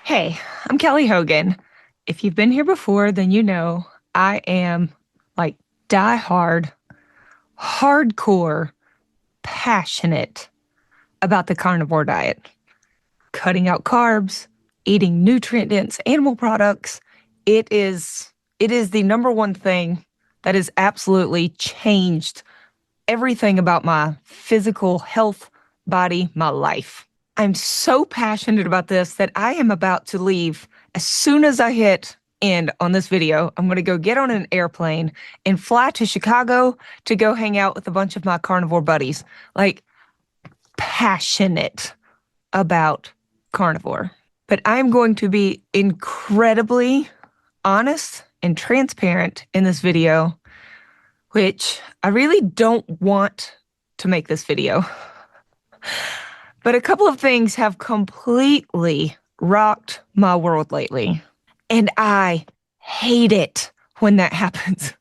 Hey, I'm Kelly Hogan. If you've been here before, then you know I am like die-hard, hardcore, passionate about the carnivore diet. Cutting out carbs, eating nutrient-dense animal products. It is the number one thing that has absolutely changed everything about my physical health, body, my life. I'm so passionate about this that I am about to leave as soon as I hit end on this video. I'm going to go get on an airplane and fly to Chicago to go hang out with a bunch of my carnivore buddies. Like, passionate about carnivore. But I'm going to be incredibly honest and transparent in this video, which I really don't want to make this video. But a couple of things have completely rocked my world lately, and I hate it when that happens.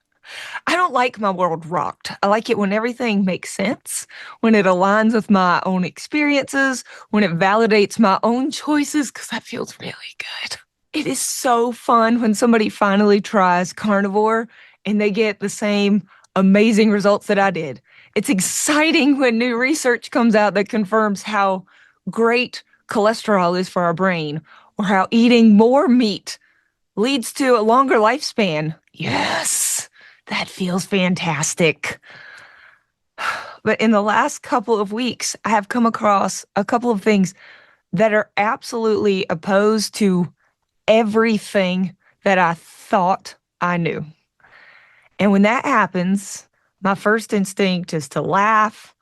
I don't like my world rocked. I like it when everything makes sense, when it aligns with my own experiences, when it validates my own choices, because that feels really good. It is so fun when somebody finally tries carnivore and they get the same amazing results that I did. It's exciting when new research comes out that confirms how great cholesterol is for our brain, or how eating more meat leads to a longer lifespan. Yes, that feels fantastic. But in the last couple of weeks, I have come across a couple of things that are absolutely opposed to everything that I thought I knew. And when that happens, my first instinct is to laugh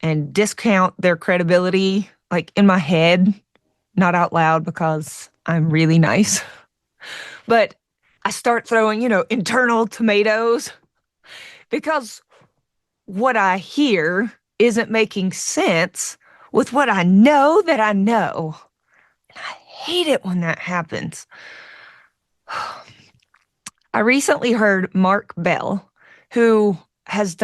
and discount their credibility, like in my head, not out loud because I'm really nice. But I start throwing, internal tomatoes because what I hear isn't making sense with what I know that I know. And I hate it when that happens. I recently heard Mark Bell, who he's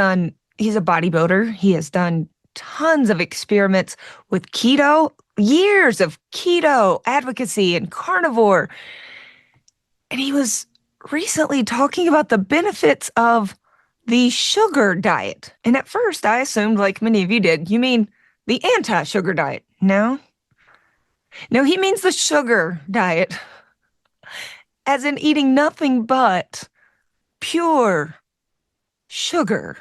a bodybuilder. He has done tons of experiments with keto, years of keto advocacy and carnivore. And he was recently talking about the benefits of the sugar diet. And at first I assumed, like many of you did, you mean the anti-sugar diet. No, he means the sugar diet, as in eating nothing but pure sugar.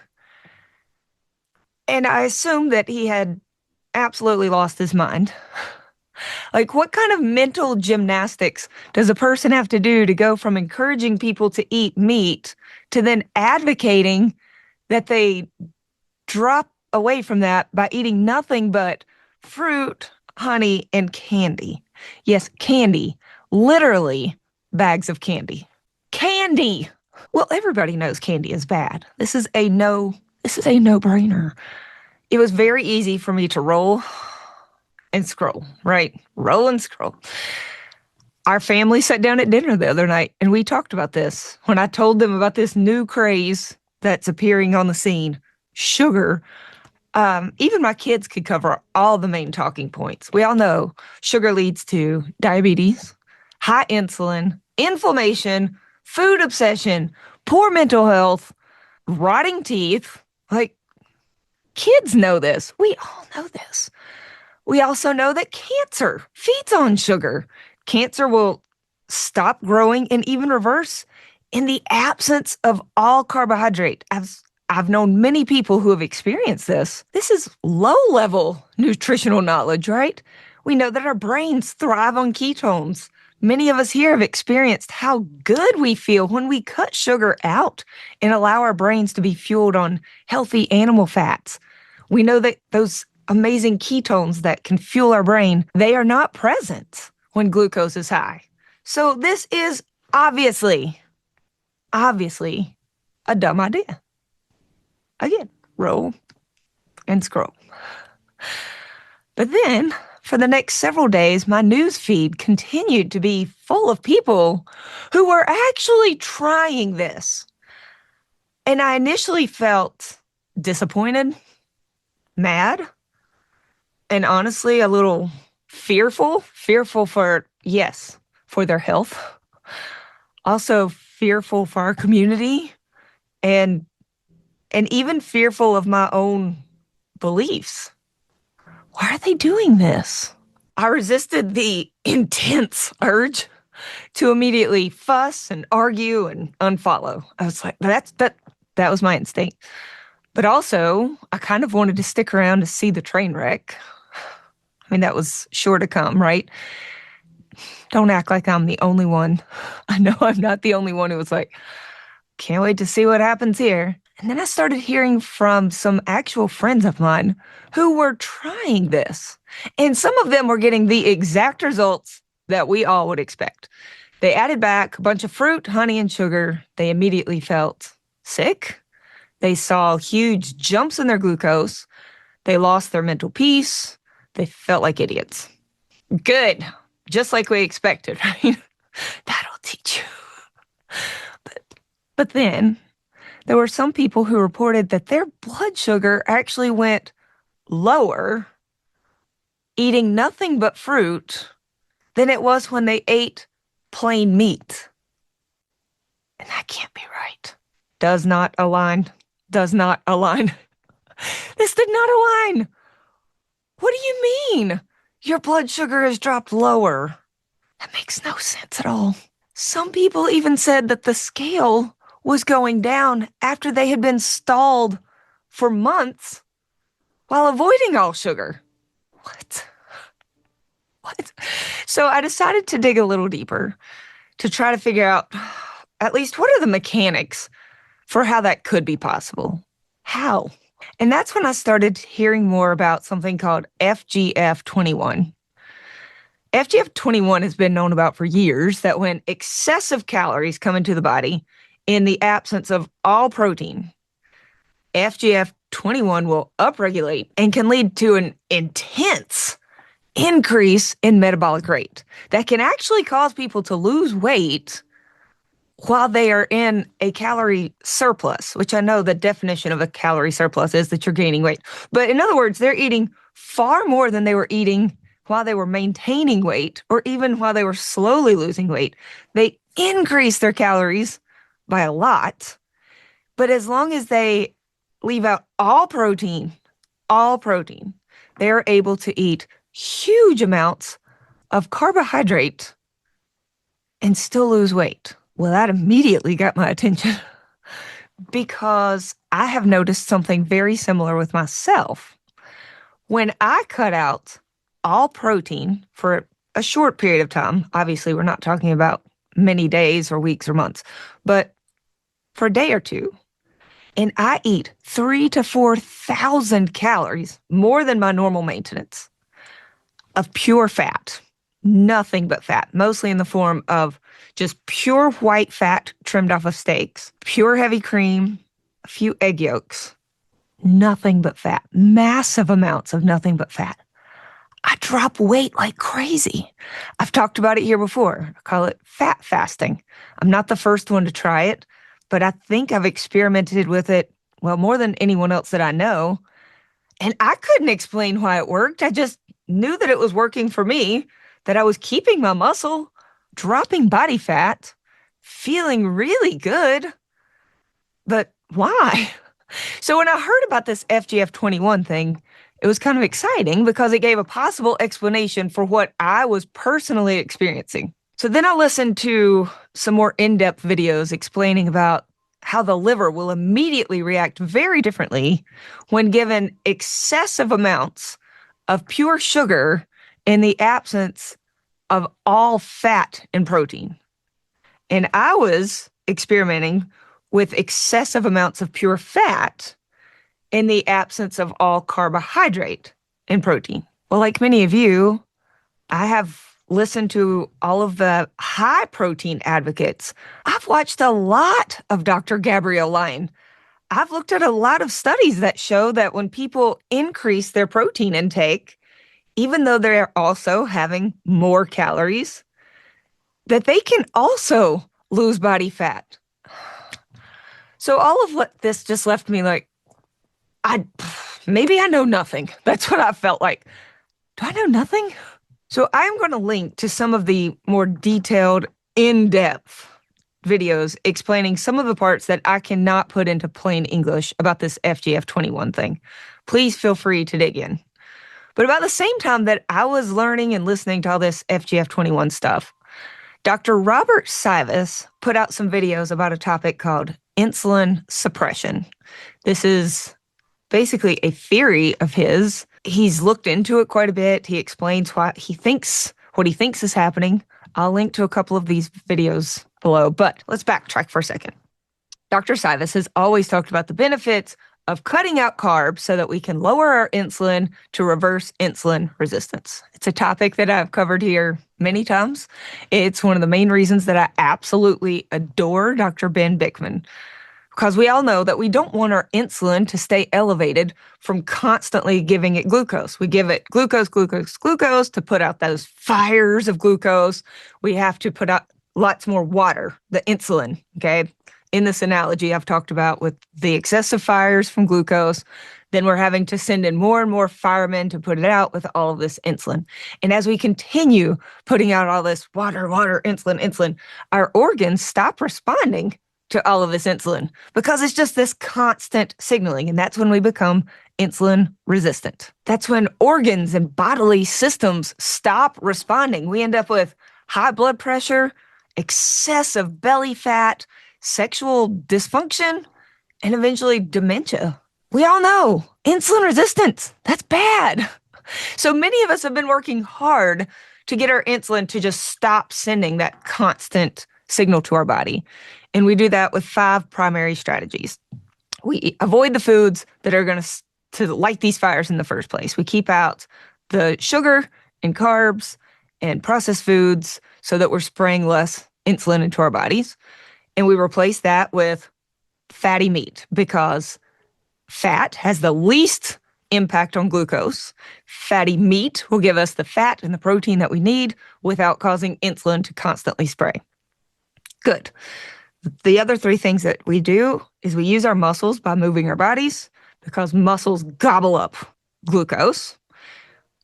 And I assumed that he had absolutely lost his mind. Like, what kind of mental gymnastics does a person have to do to go from encouraging people to eat meat to then advocating that they drop away from that by eating nothing but fruit, honey, and candy? Yes, candy. Literally bags of candy. Candy! Well, everybody knows candy is bad. This is a no-brainer. It was very easy for me to roll and scroll, right? Roll and scroll. Our family sat down at dinner the other night and we talked about this. When I told them about this new craze that's appearing on the scene, sugar, even my kids could cover all the main talking points. We all know sugar leads to diabetes, high insulin, inflammation, food obsession, poor mental health, rotting teeth. Like, kids know this. We all know this. We also know that cancer feeds on sugar. Cancer will stop growing and even reverse in the absence of all carbohydrate. I've known many people who have experienced this. This is low-level nutritional knowledge, right? We know that our brains thrive on ketones. Many of us here have experienced how good we feel when we cut sugar out and allow our brains to be fueled on healthy animal fats. We know that those amazing ketones that can fuel our brain, they are not present when glucose is high. So this is obviously a dumb idea. Again, roll and scroll. But then, for the next several days, my news feed continued to be full of people who were actually trying this. And I initially felt disappointed, mad, and honestly a little fearful for yes, for their health, also fearful for our community, and even fearful of my own beliefs. Why are they doing this? I resisted the intense urge to immediately fuss and argue and unfollow. I was like, that was my instinct. But also, I kind of wanted to stick around to see the train wreck. I mean, that was sure to come, right? Don't act like I'm the only one. I know I'm not the only one who was like, can't wait to see what happens here. And then I started hearing from some actual friends of mine who were trying this. And some of them were getting the exact results that we all would expect. They added back a bunch of fruit, honey, and sugar. They immediately felt sick. They saw huge jumps in their glucose. They lost their mental peace. They felt like idiots. Good. Just like we expected, right? That'll teach you. But then there were some people who reported that their blood sugar actually went lower eating nothing but fruit than it was when they ate plain meat. And that can't be right. Does not align. Does not align. This did not align. What do you mean? Your blood sugar has dropped lower. That makes no sense at all. Some people even said that the scale was going down after they had been stalled for months while avoiding all sugar. What? So I decided to dig a little deeper to try to figure out at least what are the mechanics for how that could be possible. How? And that's when I started hearing more about something called FGF21. FGF21 has been known about for years that when excessive calories come into the body in the absence of all protein, FGF21 will upregulate and can lead to an intense increase in metabolic rate that can actually cause people to lose weight while they are in a calorie surplus, which I know the definition of a calorie surplus is that you're gaining weight. But in other words, they're eating far more than they were eating while they were maintaining weight or even while they were slowly losing weight. They increase their calories by a lot. But as long as they leave out all protein, they are able to eat huge amounts of carbohydrate and still lose weight. Well, that immediately got my attention because I have noticed something very similar with myself. When I cut out all protein for a short period of time, obviously we're not talking about many days or weeks or months, but for a day or two, and I eat 3,000 to 4,000 calories, more than my normal maintenance, of pure fat, nothing but fat, mostly in the form of just pure white fat trimmed off of steaks, pure heavy cream, a few egg yolks, nothing but fat, massive amounts of nothing but fat. I drop weight like crazy. I've talked about it here before. I call it fat fasting. I'm not the first one to try it, but I think I've experimented with it, well, more than anyone else that I know. And I couldn't explain why it worked. I just knew that it was working for me, that I was keeping my muscle, dropping body fat, feeling really good. But why? So when I heard about this FGF21 thing, it was kind of exciting because it gave a possible explanation for what I was personally experiencing. So then I listened to some more in-depth videos explaining about how the liver will immediately react very differently when given excessive amounts of pure sugar in the absence of all fat and protein. And I was experimenting with excessive amounts of pure fat in the absence of all carbohydrate and protein. Well, like many of you, I have listened to all of the high protein advocates. I've watched a lot of Dr. Gabrielle Lyon. I've looked at a lot of studies that show that when people increase their protein intake, even though they're also having more calories, that they can also lose body fat. So all of what this just left me like, maybe I know nothing. That's what I felt like. Do I know nothing? So I'm going to link to some of the more detailed, in-depth videos explaining some of the parts that I cannot put into plain English about this FGF21 thing. Please feel free to dig in. But about the same time that I was learning and listening to all this FGF21 stuff, Dr. Robert Sivas put out some videos about a topic called insulin suppression. This is basically a theory of his. He's looked into it quite a bit. He explains what he thinks is happening. I'll link to a couple of these videos below, but let's backtrack for a second. Dr. Sivas has always talked about the benefits of cutting out carbs so that we can lower our insulin to reverse insulin resistance. It's a topic that I've covered here many times. It's one of the main reasons that I absolutely adore Dr. Ben Bikman, because we all know that we don't want our insulin to stay elevated from constantly giving it glucose. We give it glucose to put out those fires of glucose. We have to put out lots more water, the insulin, okay? In this analogy I've talked about with the excessive fires from glucose, then we're having to send in more and more firemen to put it out with all of this insulin. And as we continue putting out all this water, insulin, our organs stop responding to all of this insulin because it's just this constant signaling. And that's when we become insulin resistant. That's when organs and bodily systems stop responding. We end up with high blood pressure, excessive belly fat, sexual dysfunction, and eventually dementia. We all know insulin resistance, that's bad. So many of us have been working hard to get our insulin to just stop sending that constant signal to our body. And we do that with 5 primary strategies. We avoid the foods that are going to light these fires in the first place. We keep out the sugar and carbs and processed foods so that we're spraying less insulin into our bodies. And we replace that with fatty meat because fat has the least impact on glucose. Fatty meat will give us the fat and the protein that we need without causing insulin to constantly spray. Good. The other 3 things that we do is we use our muscles by moving our bodies because muscles gobble up glucose.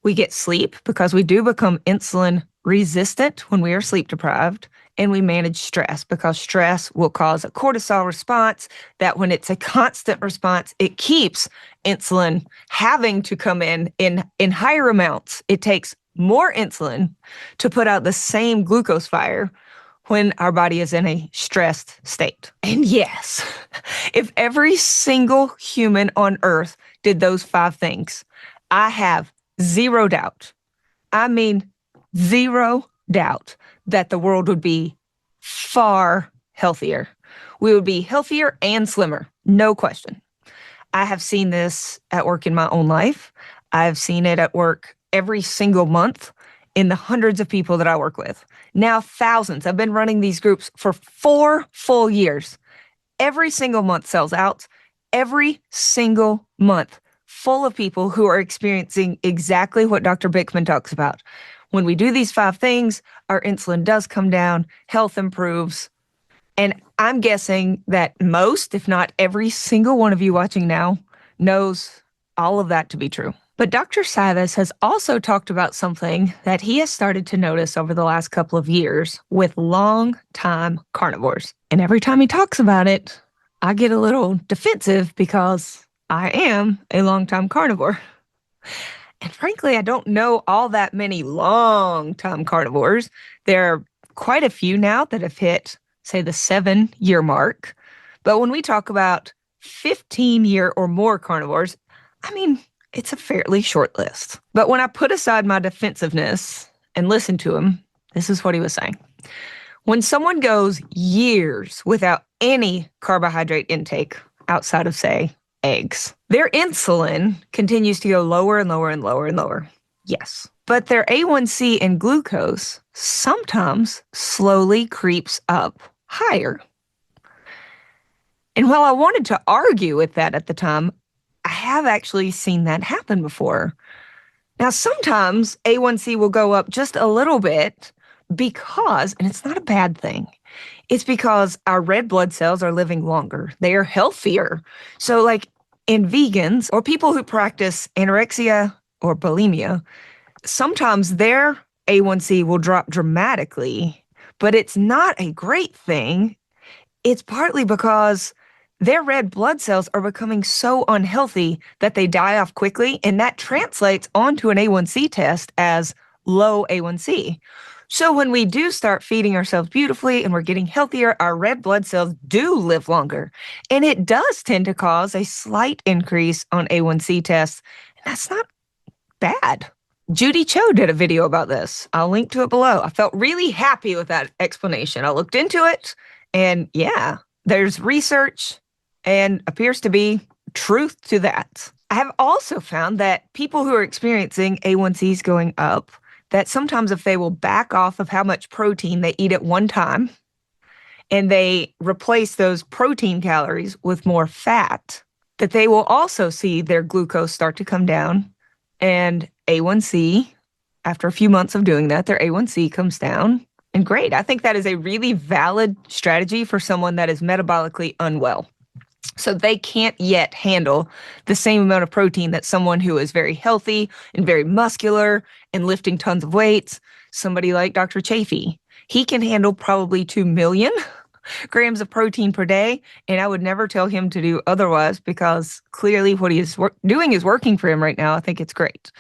We get sleep because we do become insulin resistant when we are sleep deprived. And we manage stress because stress will cause a cortisol response that when it's a constant response, it keeps insulin having to come in higher amounts. It takes more insulin to put out the same glucose fire when our body is in a stressed state. And yes, if every single human on earth did those 5 things, I have zero doubt, I mean zero doubt, that the world would be far healthier. We would be healthier and slimmer, no question. I have seen this at work in my own life. I've seen it at work every single month in the hundreds of people that I work with. Now thousands. I've been running these groups for 4 full years. Every single month sells out. Every single month full of people who are experiencing exactly what Dr. Bikman talks about. When we do these 5 things, our insulin does come down, health improves. And I'm guessing that most, if not every single one of you watching now, knows all of that to be true. But Dr. Sivas has also talked about something that he has started to notice over the last couple of years with long-time carnivores. And every time he talks about it, I get a little defensive because I am a long-time carnivore. And frankly, I don't know all that many long-time carnivores. There are quite a few now that have hit, say, the 7-year mark. But when we talk about 15-year or more carnivores, I mean, it's a fairly short list. But when I put aside my defensiveness and listened to him, this is what he was saying. When someone goes years without any carbohydrate intake outside of, say, eggs, their insulin continues to go lower and lower and lower and lower. Yes. But their A1C and glucose sometimes slowly creeps up higher. And while I wanted to argue with that at the time, I have actually seen that happen before. Now, sometimes A1C will go up just a little bit because, and it's not a bad thing, it's because our red blood cells are living longer. They are healthier. So like in vegans or people who practice anorexia or bulimia, sometimes their A1C will drop dramatically, but it's not a great thing. It's partly because their red blood cells are becoming so unhealthy that they die off quickly, and that translates onto an A1C test as low A1C. So when we do start feeding ourselves beautifully and we're getting healthier, our red blood cells do live longer. And it does tend to cause a slight increase on A1C tests. And that's not bad. Judy Cho did a video about this. I'll link to it below. I felt really happy with that explanation. I looked into it, and yeah, there's research and appears to be truth to that. I have also found that people who are experiencing A1Cs going up, that sometimes if they will back off of how much protein they eat at one time, and they replace those protein calories with more fat, that they will also see their glucose start to come down, and A1C, after a few months of doing that, their A1C comes down. And great. I think that is a really valid strategy for someone that is metabolically unwell. So they can't yet handle the same amount of protein that someone who is very healthy and very muscular and lifting tons of weights, somebody like Dr. Chafee. He can handle probably 2 million grams of protein per day, and I would never tell him to do otherwise because clearly what he is doing is working for him right now. I think it's great.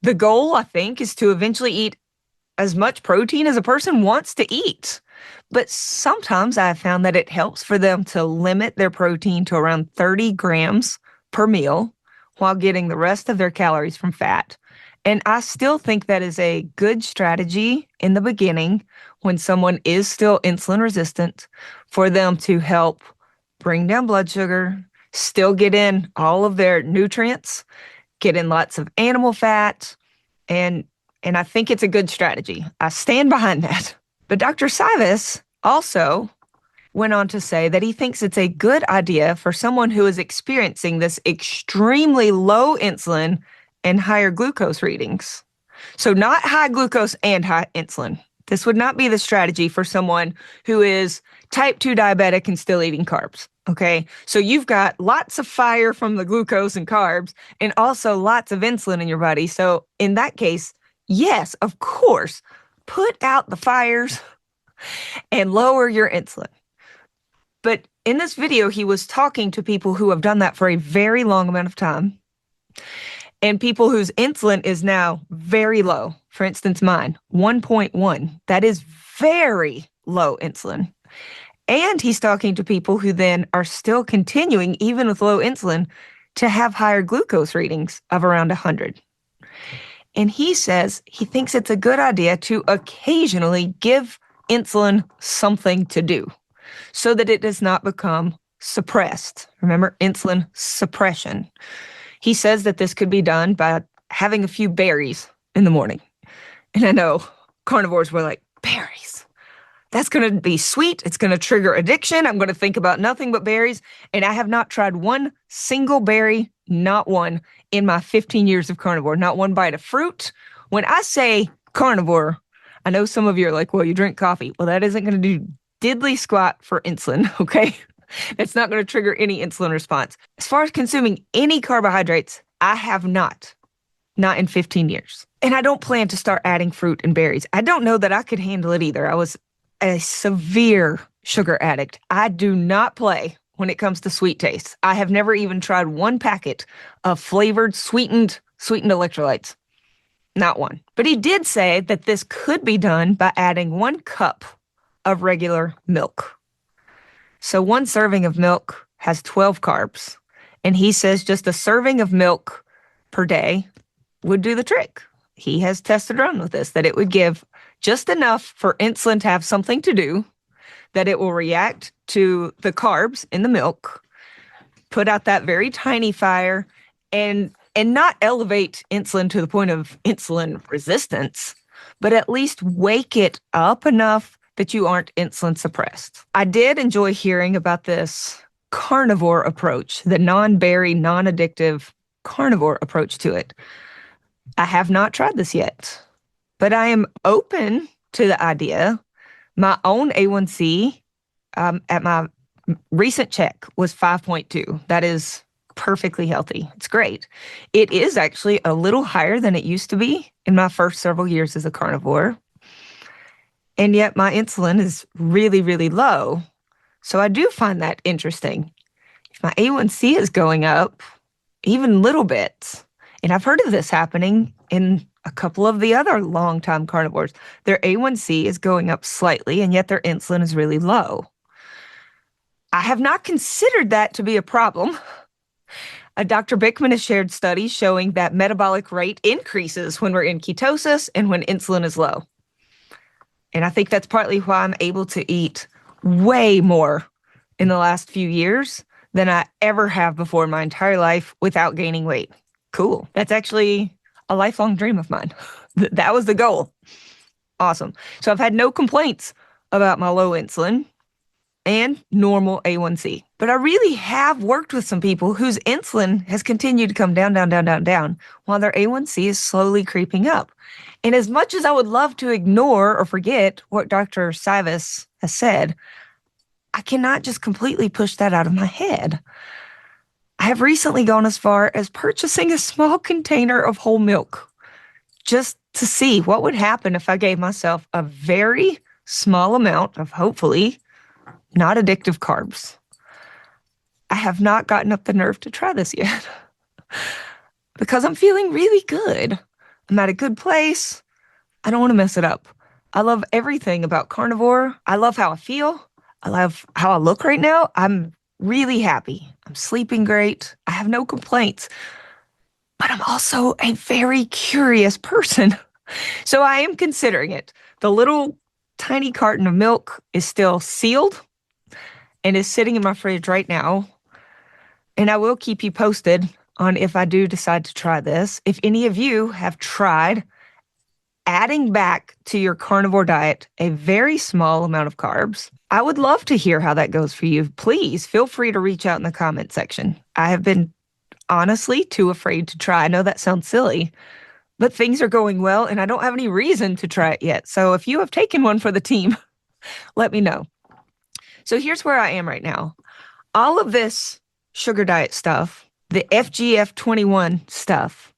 The goal, I think, is to eventually eat as much protein as a person wants to eat. But sometimes I've found that it helps for them to limit their protein to around 30 grams per meal while getting the rest of their calories from fat. And I still think that is a good strategy in the beginning when someone is still insulin resistant for them to help bring down blood sugar, still get in all of their nutrients, get in lots of animal fat, and I think it's a good strategy. I stand behind that. But Dr. Sivas also went on to say that he thinks it's a good idea for someone who is experiencing this extremely low insulin and higher glucose readings. So not high glucose and high insulin. This would not be the strategy for someone who is type 2 diabetic and still eating carbs. Okay, so you've got lots of fire from the glucose and carbs and also lots of insulin in your body. So in that case, yes, of course, put out the fires and lower your insulin. But in this video, he was talking to people who have done that for a very long amount of time and people whose insulin is now very low. For instance, mine, 1.1. That is very low insulin. And he's talking to people who then are still continuing, even with low insulin, to have higher glucose readings of around 100. And he says he thinks it's a good idea to occasionally give insulin something to do so that it does not become suppressed. Remember, insulin suppression. He says that this could be done by having a few berries in the morning. And I know carnivores were like, berries? That's going to be sweet. It's going to trigger addiction. I'm going to think about nothing but berries. And I have not tried one single berry, not one, in my 15 years of carnivore, not one bite of fruit. When I say carnivore, I know some of you are like, well, you drink coffee. Well, that isn't going to do diddly squat for insulin, okay? It's not going to trigger any insulin response. As far as consuming any carbohydrates, I have not in 15 years. And I don't plan to start adding fruit and berries. I don't know that I could handle it either. I was a severe sugar addict. I do not play when it comes to sweet taste. I have never even tried one packet of flavored, sweetened electrolytes. Not one. But he did say that this could be done by adding 1 cup of regular milk. So 1 serving of milk has 12 carbs. And he says just a serving of milk per day would do the trick. He has tested around with this, that it would give just enough for insulin to have something to do, that it will react to the carbs in the milk, put out that very tiny fire, and not elevate insulin to the point of insulin resistance, but at least wake it up enough that you aren't insulin suppressed. I did enjoy hearing about this carnivore approach, the non-berry, non-addictive carnivore approach to it. I have not tried this yet, but I am open to the idea. My own A1C at my recent check was 5.2. That is perfectly healthy. It's great. It is actually a little higher than it used to be in my first several years as a carnivore. And yet my insulin is really, really low. So I do find that interesting. If my A1C is going up, even little bits, and I've heard of this happening in a couple of the other long-time carnivores, their A1C is going up slightly, and yet their insulin is really low. I have not considered that to be a problem. Dr. Bickman has shared studies showing that metabolic rate increases when we're in ketosis and when insulin is low. And I think that's partly why I'm able to eat way more in the last few years than I ever have before in my entire life without gaining weight. Cool. That's actually a lifelong dream of mine. That was the goal. Awesome. So I've had no complaints about my low insulin and normal A1C. But I really have worked with some people whose insulin has continued to come down, down, down, down, down, while their A1C is slowly creeping up. And as much as I would love to ignore or forget what Dr. Sivas has said, I cannot just completely push that out of my head. I have recently gone as far as purchasing a small container of whole milk just to see what would happen if I gave myself a very small amount of hopefully not addictive carbs. I have not gotten up the nerve to try this yet because I'm feeling really good. I'm at a good place. I don't want to mess it up. I love everything about carnivore. I love how I feel. I love how I look right now. I'm really happy. I'm sleeping great. I have no complaints. But I'm also a very curious person. So I am considering it. The little tiny carton of milk is still sealed and is sitting in my fridge right now. And I will keep you posted on if I do decide to try this. If any of you have tried adding back to your carnivore diet a very small amount of carbs, I would love to hear how that goes for you. Please feel free to reach out in the comment section. I have been honestly too afraid to try. I know that sounds silly, but things are going well and I don't have any reason to try it yet. So if you have taken one for the team, let me know. So here's where I am right now. All of this sugar diet stuff, the FGF21 stuff,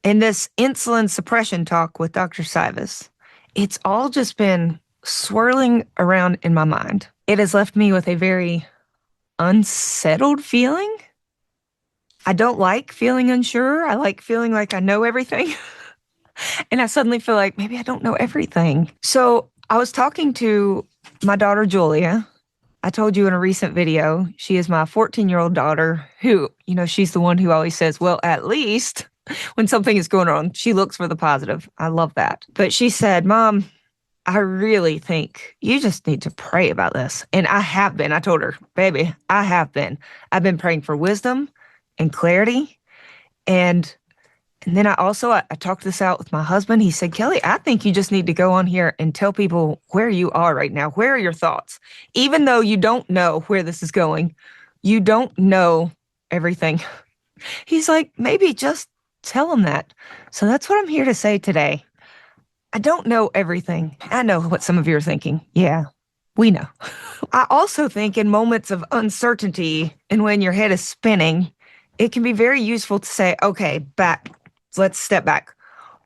and this insulin suppression talk with Dr. Sivas, it's all just been swirling around in my mind. It has left me with a very unsettled feeling. I don't like feeling unsure. I like feeling like I know everything. And I suddenly feel like maybe I don't know everything. So I was talking to my daughter, Julia. I told you in a recent video, she is my 14-year-old daughter who, she's the one who always says, well, at least when something is going wrong, she looks for the positive. I love that. But she said, Mom, I really think you just need to pray about this. And I have been. I told her, baby, I have been. I've been praying for wisdom and clarity. And then I talked this out with my husband. He said, Kelly, I think you just need to go on here and tell people where you are right now. Where are your thoughts? Even though you don't know where this is going, you don't know everything. He's like, maybe just tell them that. So that's what I'm here to say today. I don't know everything. I know what some of you are thinking. Yeah, we know. I also think in moments of uncertainty and when your head is spinning, it can be very useful to say, okay, let's step back.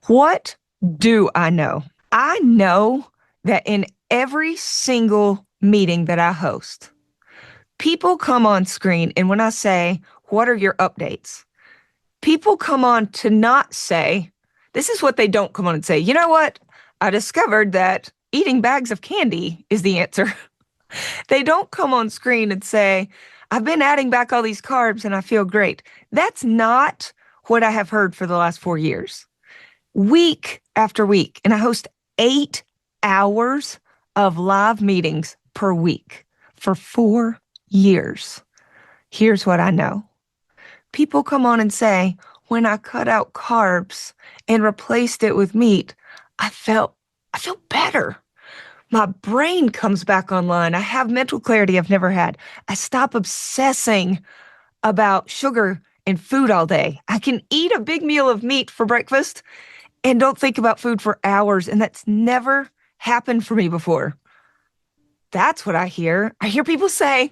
What do I know? I know that in every single meeting that I host, people come on screen, and when I say, what are your updates? People come on to not say, this is what they don't come on and say. You know what? I discovered that eating bags of candy is the answer. They don't come on screen and say, I've been adding back all these carbs and I feel great. That's not what I have heard for the last 4 years. Week after week. And I host 8 hours of live meetings per week for 4 years. Here's what I know. People come on and say, when I cut out carbs and replaced it with meat, I feel better. My brain comes back online. I have mental clarity I've never had. I stop obsessing about sugar and food all day. I can eat a big meal of meat for breakfast and don't think about food for hours. And that's never happened for me before. That's what I hear. I hear people say,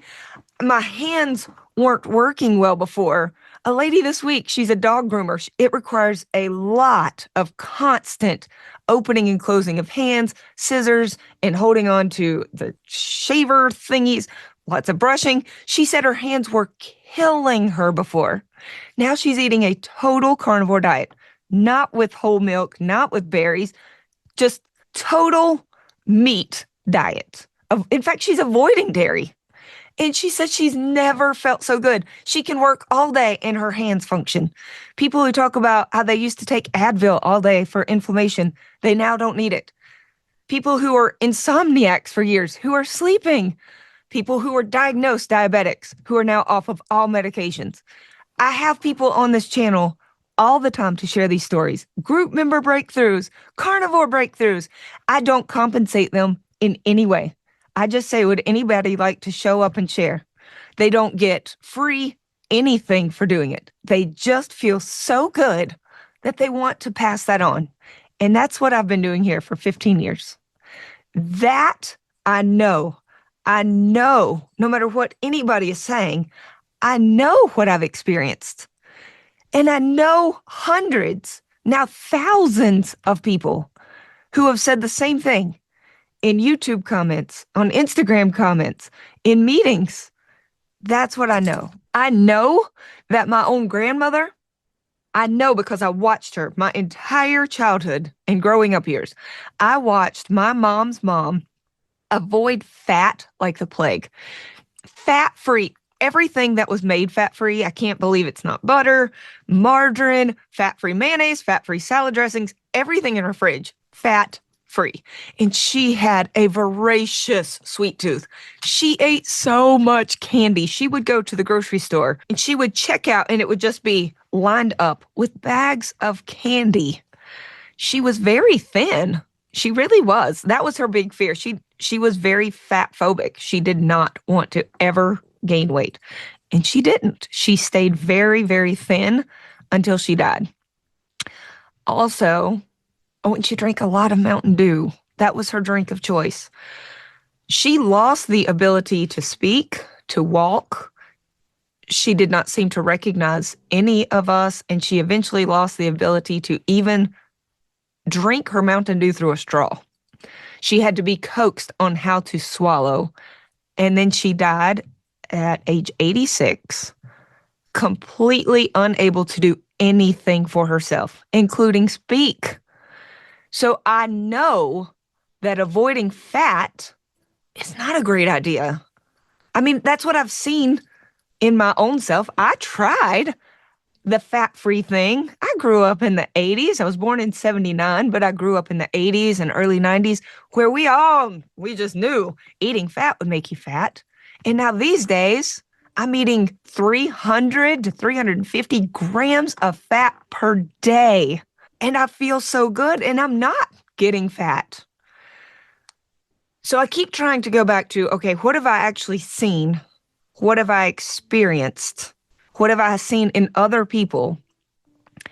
my hands weren't working well before. A lady this week, she's a dog groomer. It requires a lot of constant opening and closing of hands, scissors, and holding on to the shaver thingies, lots of brushing. She said her hands were killing her before. Now she's eating a total carnivore diet, not with whole milk, not with berries, just total meat diet. In fact, she's avoiding dairy. And she said she's never felt so good. She can work all day and her hands function. People who talk about how they used to take Advil all day for inflammation, they now don't need it. People who are insomniacs for years, who are sleeping. People who are diagnosed diabetics, who are now off of all medications. I have people on this channel all the time to share these stories. Group member breakthroughs, carnivore breakthroughs. I don't compensate them in any way. I just say, would anybody like to show up and share? They don't get free anything for doing it. They just feel so good that they want to pass that on. And that's what I've been doing here for 15 years. That I know, no matter what anybody is saying, I know what I've experienced. And I know hundreds, now thousands of people who have said the same thing. In YouTube comments, on Instagram comments, in meetings. That's what I know. I know that my own grandmother, I know because I watched her my entire childhood and growing up years. I watched my mom's mom avoid fat like the plague. Fat-free, everything that was made fat-free. I can't believe it's not butter, margarine, fat-free mayonnaise, fat-free salad dressings, everything in her fridge, fat-free. And she had a voracious sweet tooth. She ate so much candy. She would go to the grocery store and she would check out and it would just be lined up with bags of candy. She was very thin. She really was. That was her big fear. She was very fat phobic. She did not want to ever gain weight. And she didn't. She stayed very, very thin until she died. Also, and she drank a lot of Mountain Dew. That was her drink of choice. She lost the ability to speak, to walk. She did not seem to recognize any of us, and she eventually lost the ability to even drink her Mountain Dew through a straw. She had to be coaxed on how to swallow, and then she died at age 86, completely unable to do anything for herself, including speak. So I know that avoiding fat is not a great idea. I mean, that's what I've seen in my own self. I tried the fat-free thing. I grew up in the 80s. I was born in 79, but I grew up in the 80s and early 90s where we just knew eating fat would make you fat. And now these days, I'm eating 300 to 350 grams of fat per day. And I feel so good, and I'm not getting fat. So I keep trying to go back to, okay, what have I actually seen? What have I experienced? What have I seen in other people?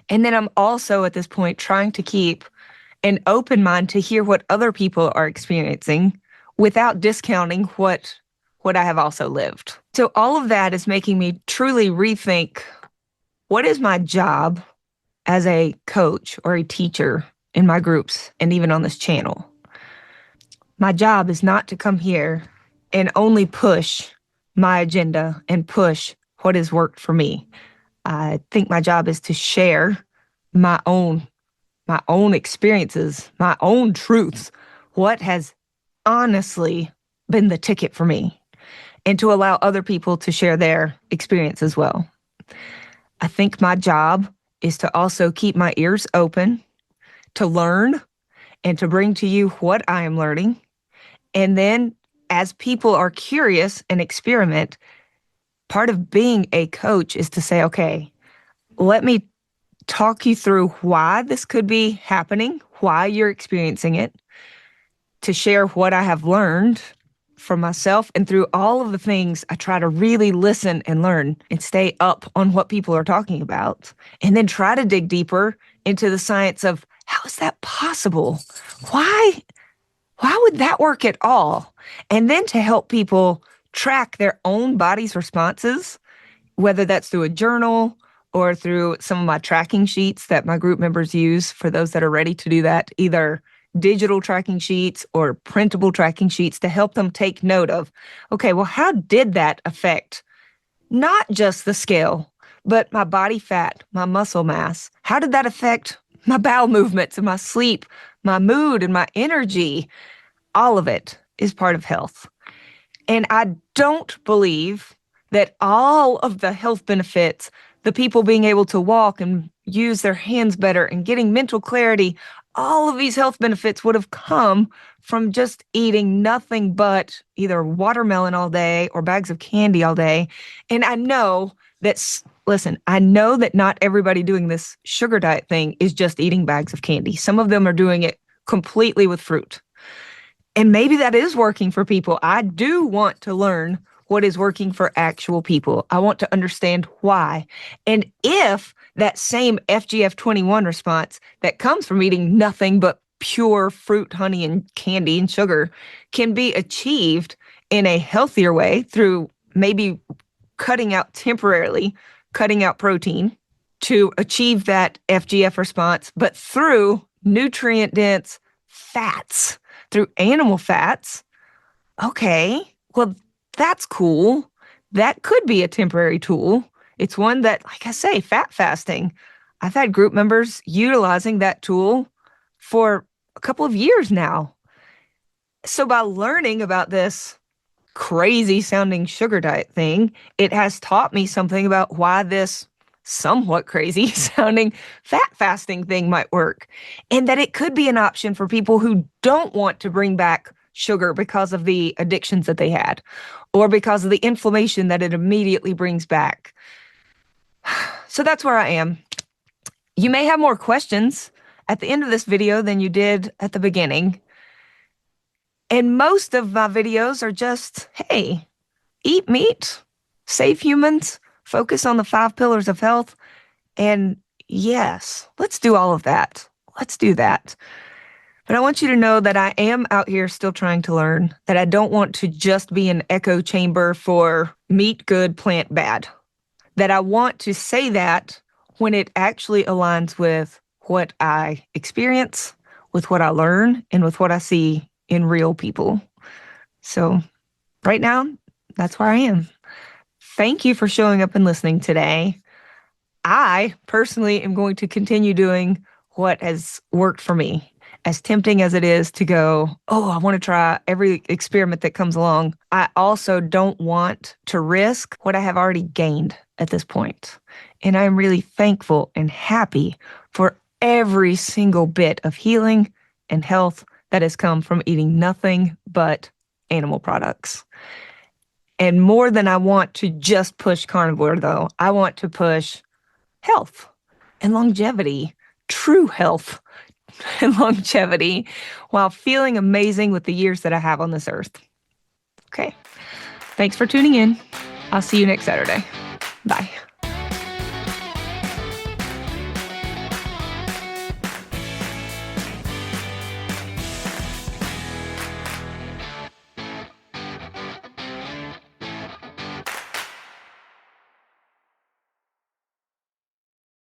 And then I'm also at this point trying to keep an open mind to hear what other people are experiencing without discounting what I have also lived. So all of that is making me truly rethink, what is my job as a coach or a teacher in my groups and even on this channel? My job is not to come here and only push my agenda and push what has worked for me. I think my job is to share my own experiences, my own truths, what has honestly been the ticket for me, and to allow other people to share their experience as well. I think my job is to also keep my ears open, to learn, and to bring to you what I am learning. And then as people are curious and experiment, part of being a coach is to say, okay, let me talk you through why this could be happening, why you're experiencing it, to share what I have learned for myself. And through all of the things, I try to really listen and learn and stay up on what people are talking about, and then try to dig deeper into the science of how is that possible? Why would that work at all? And then to help people track their own body's responses, whether that's through a journal or through some of my tracking sheets that my group members use for those that are ready to do that, either digital tracking sheets or printable tracking sheets to help them take note of, okay, well, how did that affect not just the scale, but my body fat, my muscle mass? How did that affect my bowel movements and my sleep, my mood and my energy? All of it is part of health. And I don't believe that all of the health benefits, the people being able to walk and use their hands better and getting mental clarity, all of these health benefits would have come from just eating nothing but either watermelon all day or bags of candy all day. And I know I know that not everybody doing this sugar diet thing is just eating bags of candy. Some of them are doing it completely with fruit. And maybe that is working for people. I do want to learn what is working for actual people. I want to understand why. And if that same FGF21 response that comes from eating nothing but pure fruit, honey, and candy and sugar can be achieved in a healthier way through maybe temporarily cutting out protein to achieve that FGF response, but through nutrient-dense fats, through animal fats, okay, well, that's cool. That could be a temporary tool. It's one that, like I say, fat fasting. I've had group members utilizing that tool for a couple of years now. So by learning about this crazy sounding sugar diet thing, it has taught me something about why this somewhat crazy sounding fat fasting thing might work, and that it could be an option for people who don't want to bring back sugar because of the addictions that they had or because of the inflammation that it immediately brings back. So that's where I am. You may have more questions at the end of this video than you did at the beginning. And most of my videos are just, hey, eat meat, save humans, focus on the 5 pillars of health. And yes, let's do all of that. Let's do that. But I want you to know that I am out here still trying to learn, that I don't want to just be an echo chamber for meat good, plant bad. That I want to say that when it actually aligns with what I experience, with what I learn, and with what I see in real people. So right now, that's where I am. Thank you for showing up and listening today. I personally am going to continue doing what has worked for me. As tempting as it is to go, oh, I want to try every experiment that comes along, I also don't want to risk what I have already gained at this point. And I'm really thankful and happy for every single bit of healing and health that has come from eating nothing but animal products. And more than I want to just push carnivore, though, I want to push health and longevity, true health and longevity, while feeling amazing with the years that I have on this earth. Okay. Thanks for tuning in. I'll see you next Saturday. Bye.